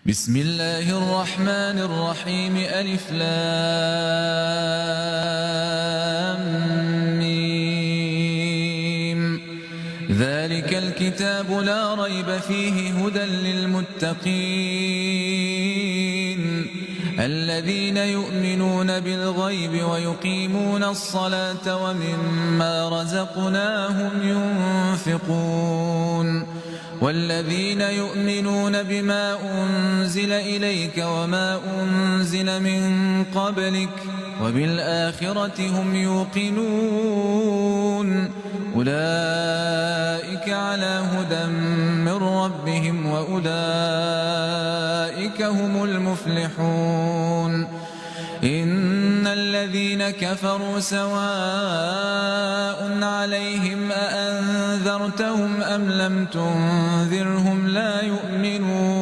بسم الله الرحمن الرحيم ألف لام ميم. ذلك الكتاب لا ريب فيه هدى للمتقين الذين يؤمنون بالغيب ويقيمون الصلاة ومما رزقناهم ينفقون والذين يؤمنون بما أنزل إليك وما أنزل من قبلك وبالآخرة هم يوقنون أولئك على هدى من ربهم وأولئك هم المفلحون إن الذين كفروا سواء عليهم أأنذرتهم أم لم تنذرهم لا يؤمنون